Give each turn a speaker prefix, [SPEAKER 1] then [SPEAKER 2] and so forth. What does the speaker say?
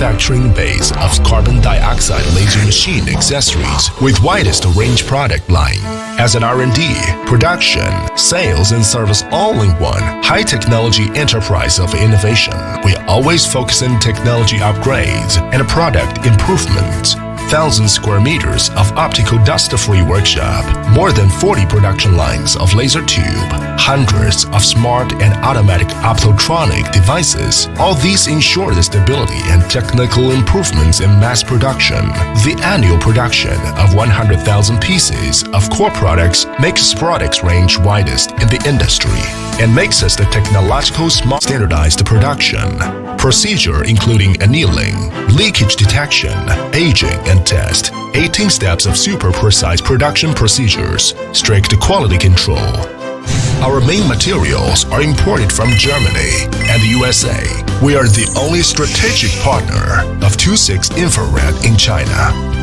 [SPEAKER 1] manufacturing base of carbon dioxide laser machine accessories with widest range product line. As an R&D, production, sales and service all-in-one high-technology enterprise of innovation, we always focus on technology upgrades and product improvements. 1,000 square meters of optical dust-free workshop, more than 40 production lines of laser tube, hundreds of smart and automatic optotronic devices. All these ensure the stability and technical improvements in mass production. The annual production of 100,000 pieces of core products makes products range widest in the industry and makes us the technological smart standardized production. Procedure including annealing, leakage detection, aging and test, 18 steps of super precise production procedures, strict quality control. Our main materials are imported from Germany and the USA. We are the only strategic partner of 26 Infrared in China.